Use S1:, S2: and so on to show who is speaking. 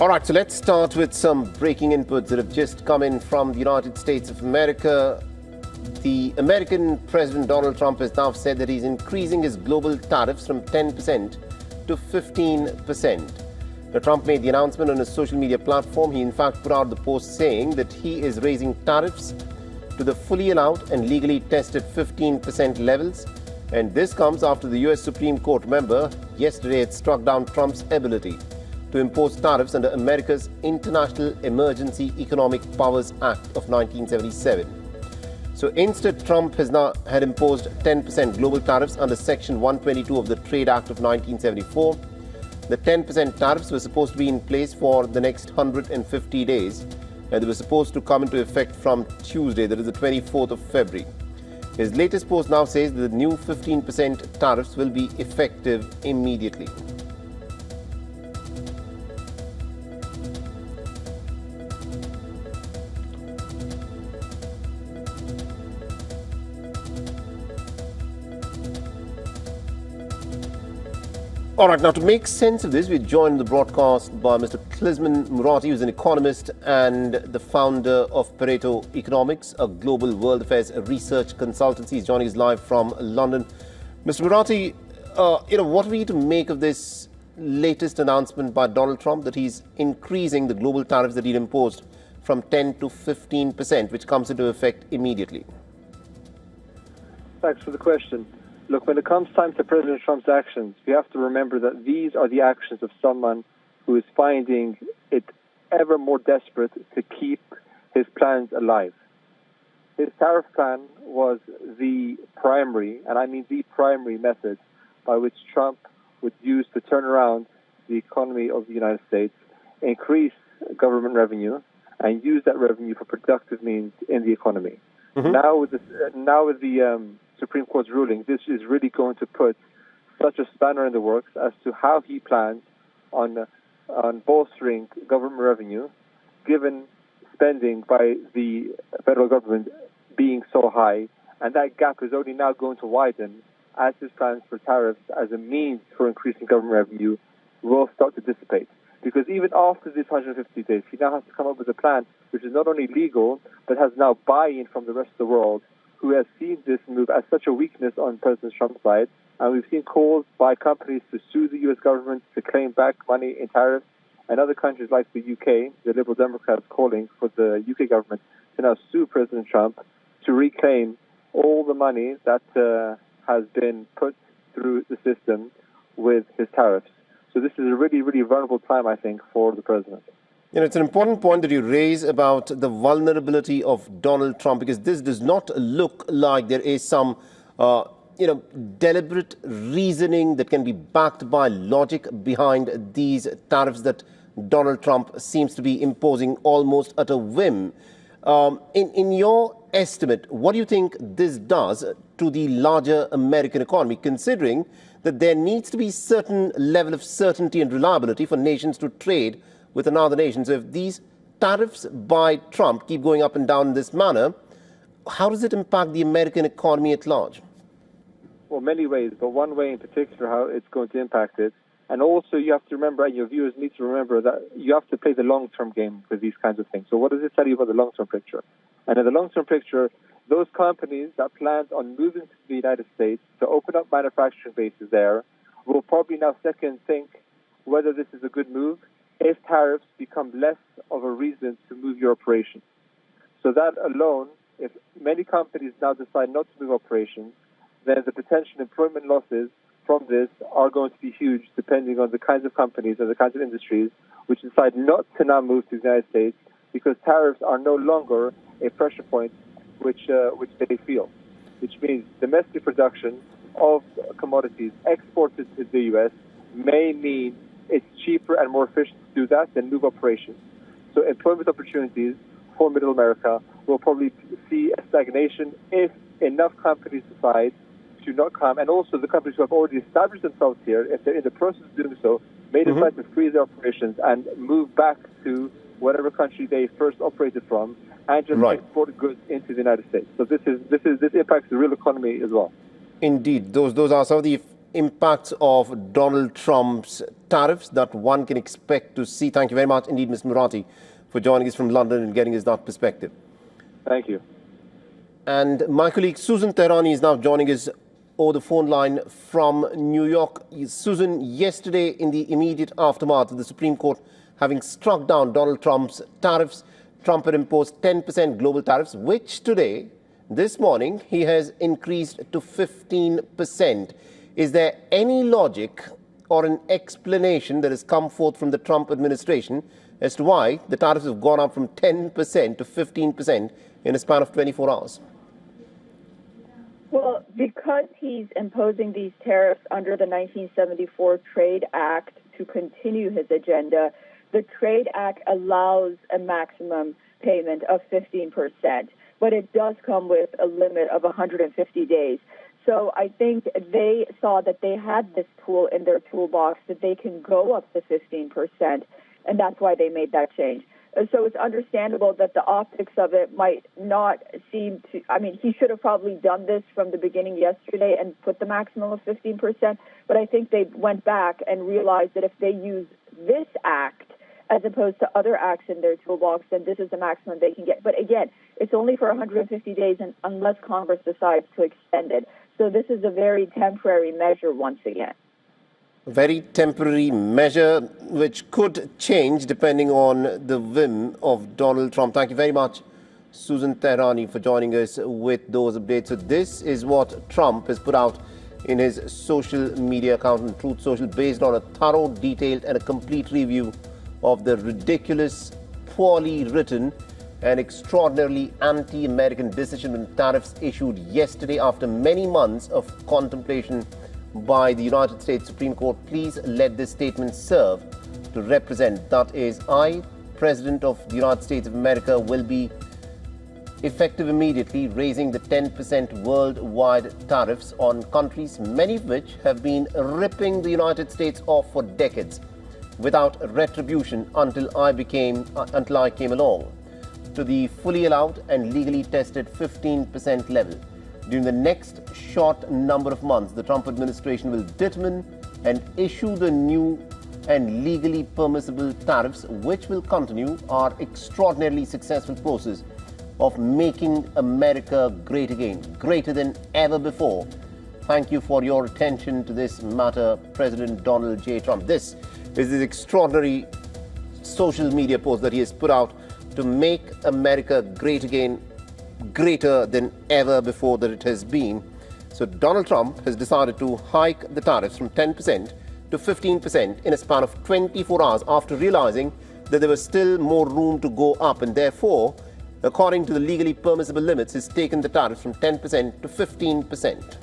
S1: All right, so let's start with some breaking inputs that have just come in from the United States of America. The American President Donald Trump has now said that he's increasing his global tariffs from 10% to 15%. Now, Trump made the announcement on his social media platform. He in fact put out the post saying that he is raising tariffs to the fully allowed and legally tested 15% levels. And this comes after the US Supreme Court, remember, yesterday it struck down Trump's ability to impose tariffs under America's International Emergency Economic Powers Act of 1977. So instead, Trump had imposed 10% global tariffs under Section 122 of the Trade Act of 1974. The 10% tariffs were supposed to be in place for the next 150 days, and they were supposed to come into effect from Tuesday, that is the 24th of February. His latest post now says that the new 15% tariffs will be effective immediately. All right, now to make sense of this, we're joined in the broadcast by Mr. Tlisman Murati, who's an economist and the founder of Pareto Economics, a global world affairs research consultancy. He's joining us live from London. Mr. Murati, what are we to make of this latest announcement by Donald Trump that he's increasing the global tariffs that he'd imposed from 10 to 15%, which comes into effect immediately?
S2: Thanks for the question. Look, when it comes time to President Trump's actions, we have to remember that these are the actions of someone who is finding it ever more desperate to keep his plans alive. His tariff plan was the primary, and I mean the primary method by which Trump would use to turn around the economy of the United States, increase government revenue, and use that revenue for productive means in the economy. Mm-hmm. Now with the Supreme Court's ruling, this is really going to put such a spanner in the works as to how he plans on bolstering government revenue, given spending by the federal government being so high, and that gap is only now going to widen as his plans for tariffs as a means for increasing government revenue will start to dissipate. Because even after these 150 days, he now has to come up with a plan which is not only legal, but has now buy-in from the rest of the world, who has seen this move as such a weakness on President Trump's side. And we've seen calls by companies to sue the U.S. government to claim back money in tariffs, and other countries like the UK, the Liberal Democrats calling for the UK government to now sue President Trump to reclaim all the money that has been put through the system with his tariffs. So this is a really, really vulnerable time, I think, for the president.
S1: It's an important point that you raise about the vulnerability of Donald Trump, because this does not look like there is some, deliberate reasoning that can be backed by logic behind these tariffs that Donald Trump seems to be imposing almost at a whim. In your estimate, what do you think this does to the larger American economy, considering that there needs to be certain level of certainty and reliability for nations to trade with another nation? So if these tariffs by Trump keep going up and down in this manner, how does it impact the American economy at large?
S2: Well, many ways, but one way in particular how it's going to impact it. And also you have to remember, and your viewers need to remember, that you have to play the long-term game with these kinds of things. So what does it tell you about the long-term picture? And in the long-term picture, those companies that planned on moving to the United States to open up manufacturing bases there will probably now second think whether this is a good move if tariffs become less of a reason to move your operations. So that alone, if many companies now decide not to move operations, then the potential employment losses from this are going to be huge, depending on the kinds of companies and the kinds of industries which decide not to now move to the United States, because tariffs are no longer a pressure point which they feel, which means domestic production of commodities exported to the U.S. may mean it's cheaper and more efficient to do that than move operations. So employment opportunities for Middle America will probably see a stagnation if enough companies decide to not come, and also the companies who have already established themselves here, if they're in the process of doing so, may decide to freeze their operations and move back to whatever country they first operated from and just export goods into the United States. So this impacts the real economy as well.
S1: Indeed, those are some of the impacts of Donald Trump's tariffs that one can expect to see. Thank you very much indeed, Mr. Murati, for joining us from London and getting us that perspective.
S2: Thank you.
S1: And my colleague Susan Tehrani is now joining us over the phone line from New York. Susan, yesterday in the immediate aftermath of the Supreme Court having struck down Donald Trump's tariffs, Trump had imposed 10% global tariffs, which today, this morning, he has increased to 15%. Is there any logic or an explanation that has come forth from the Trump administration as to why the tariffs have gone up from 10% to 15% in a span of 24 hours?
S3: Well, because he's imposing these tariffs under the 1974 Trade Act to continue his agenda, the Trade Act allows a maximum payment of 15%, but it does come with a limit of 150 days. So I think they saw that they had this tool in their toolbox that they can go up to 15%, and that's why they made that change. So it's understandable that the optics of it might not seem to, I mean, he should have probably done this from the beginning yesterday and put the maximum of 15%, but I think they went back and realized that if they use this act as opposed to other acts in their toolbox, then this is the maximum they can get. But again, it's only for 150 days and unless Congress decides to extend it. So this is a very temporary measure once again.
S1: A very temporary measure which could change depending on the whim of Donald Trump. Thank you very much, Susan Tehrani, for joining us with those updates. So this is what Trump has put out in his social media account on Truth Social, based on a thorough, detailed and a complete review of the ridiculous, poorly written and extraordinarily anti-American decision on tariffs issued yesterday after many months of contemplation by the United States Supreme Court. Please let this statement serve to represent, that is, I, President of the United States of America, will be effective immediately raising the 10% worldwide tariffs on countries, many of which have been ripping the United States off for decades without retribution until I came along, to the fully allowed and legally tested 15% level. During the next short number of months, the Trump administration will determine and issue the new and legally permissible tariffs, which will continue our extraordinarily successful process of making America great again, greater than ever before. Thank you for your attention to this matter, President Donald J. Trump. This is this extraordinary social media post that he has put out to make America great again, greater than ever before that it has been. So Donald Trump has decided to hike the tariffs from 10% to 15% in a span of 24 hours after realizing that there was still more room to go up, and therefore, according to the legally permissible limits, has taken the tariffs from 10% to 15%.